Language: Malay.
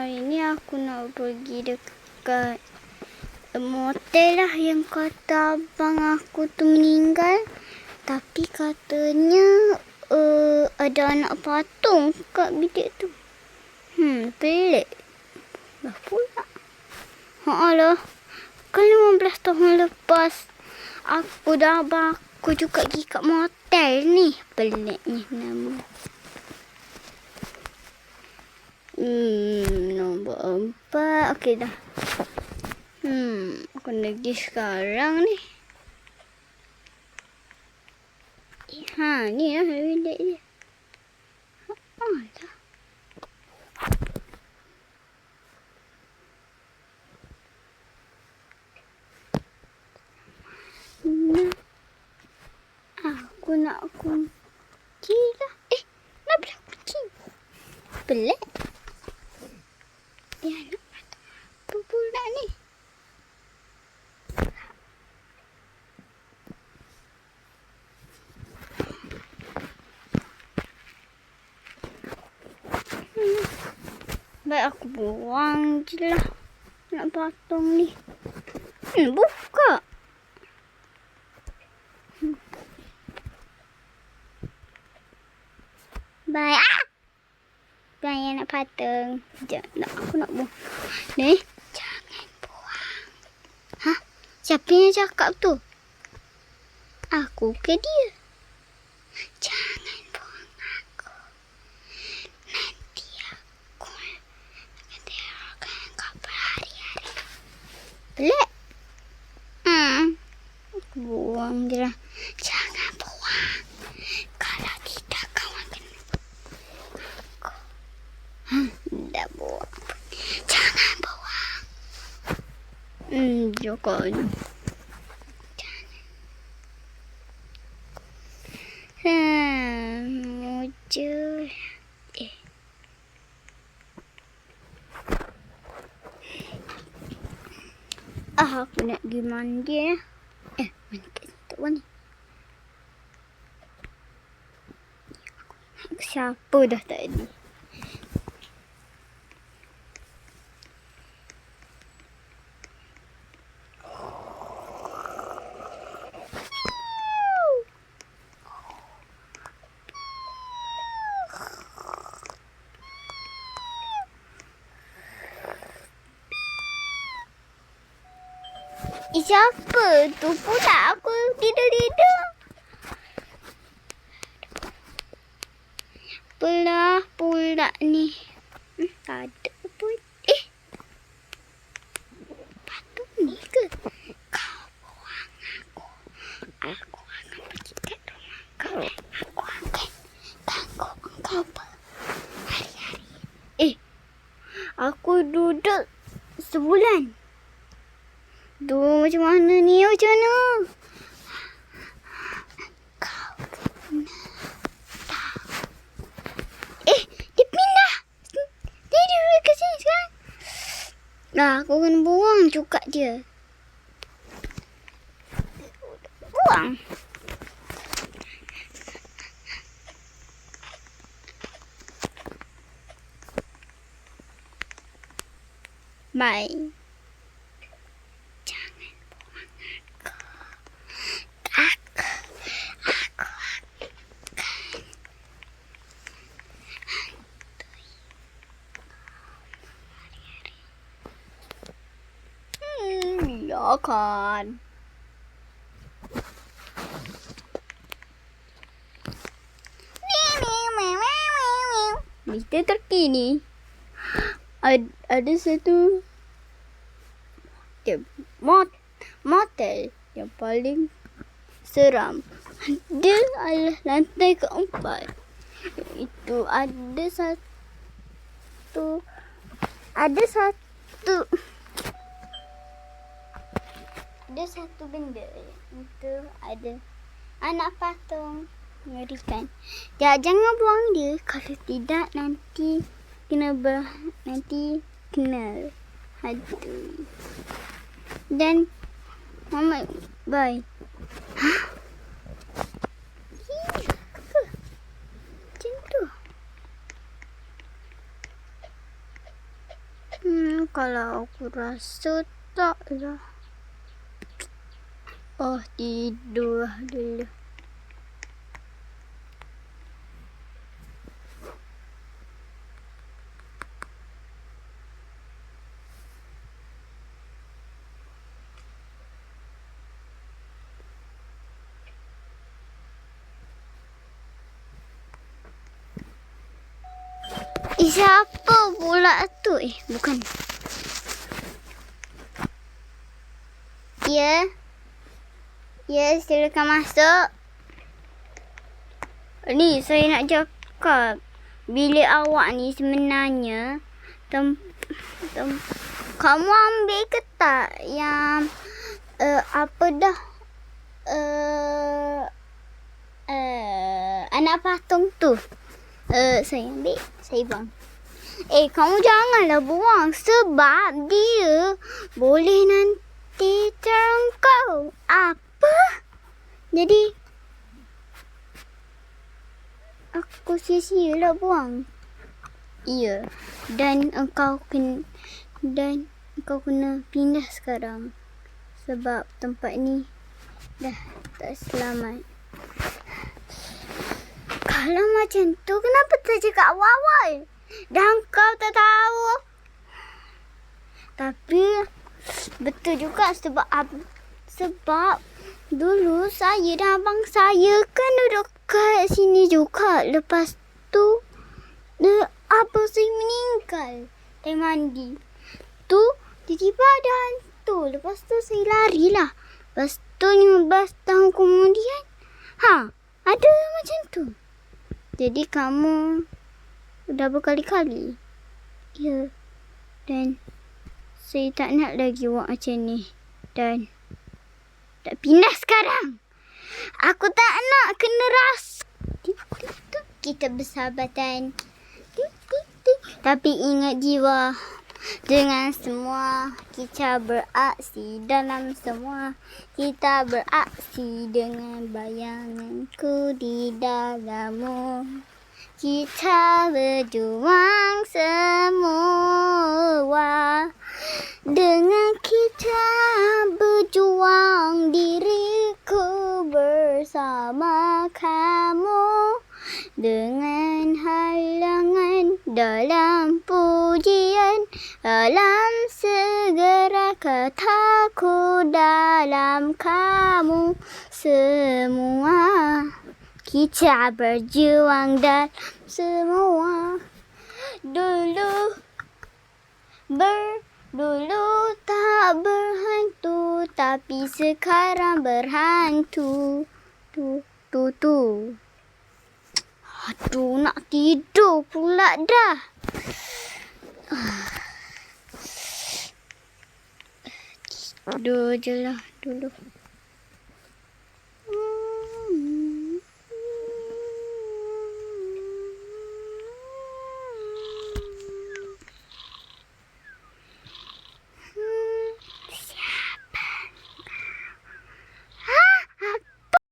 hari ni aku nak pergi dekat motel lah yang kata abang aku tu meninggal. Tapi katanya ada anak patung kat bilik tu. Pelik. Dah pula. Lah. Kan 15 tahun lepas aku dah abang aku juga pergi kat motel ni. Peliknya nama. Nombor 4. Okey dah. Aku nak pergi sekarang ni. Ni lah bilik dia. Dah. Aku nak kunci lah. Nak belah kunci. Pelik. Ya, nak apa pula ni? Baik aku buang je lah. Nak patung ni. Buka. Baik. Bukan nak patung. Sekejap. Aku nak buang. Ni. Jangan buang. Siapa yang cakap tu? Aku ke dia? Jangan buang aku. Nanti aku akan tengokkan kau berhari-hari. Pelik? Aku buang je lah. Jangan buang. Kalau tidak kau akan aku. Dah buang. Jangan buang. Jangan. Muncul. Aku nak pergi mandi. Mandi kat situ ni. Siapa dah tadi? Siapa tu pula? Aku tidur-tidur. Belah pula ni. Tak ada pun. Patung ni ke? Kau buang aku. Aku akan pergi kat rumah kau. Aku akan tangguh kau berhari-hari. Aku duduk sebulan. Tu macam mana ni? Macam mana? Kau kena tahu. Dia pindah. Dia duduk kat sini sekarang. Aku kena buang cukat dia. Buang. Bye. Ya kan. Berita terkini. Ada satu motel yang paling seram. Dia adalah lantai keempat. Itu ada satu benda. Itu ada anak patung mengerikan. Jangan buang dia. Kalau tidak nanti kena hantu. Dan Mama bye. Macam tu. kalau aku rasa tak lah. Oh, tidur dulu. Siapa pula tu? Bukan. Ya. Ya, silakan masuk. Ni, saya nak cakap. Bilik awak ni sebenarnya kamu ambil ke tak yang apa dah anak patung tu? Saya ambil, saya buang. Kamu janganlah buang sebab dia boleh nanti terengkau. Apa? Jadi aku sia-sialah buang. Ya, dan engkau kena pindah sekarang sebab tempat ni dah tak selamat. Kalau macam tu, kenapa tak cakap awal-awal? Dan kau tak tahu. Tapi betul juga sebab dulu saya dan abang saya kan duduk kat sini juga. Lepas tu abang saya meninggal time mandi. Tu tiba-tiba ada hantu. Lepas tu saya larilah. Lepas tu 15 tahun kemudian ada macam tu. Jadi kamu dah berkali-kali. Ya. Dan saya tak nak lagi buat macam ni. Dan tak pindah sekarang. Aku tak nak kena rasa. Kita bersahabatan. Tapi ingat jiwa. Dengan semua kita beraksi. Dalam semua kita beraksi. Dengan bayanganku di dalammu. Kita berjuang semua. Dengan kita berjuang, diriku bersama kamu. Dengan halangan dalam pujian, alam segera kataku dalam kamu semua. Kita berjuang dan semua. Dulu tak berhantu, tapi sekarang berhantu. Aduh, nak tidur pula dah. Tidur je lah dulu.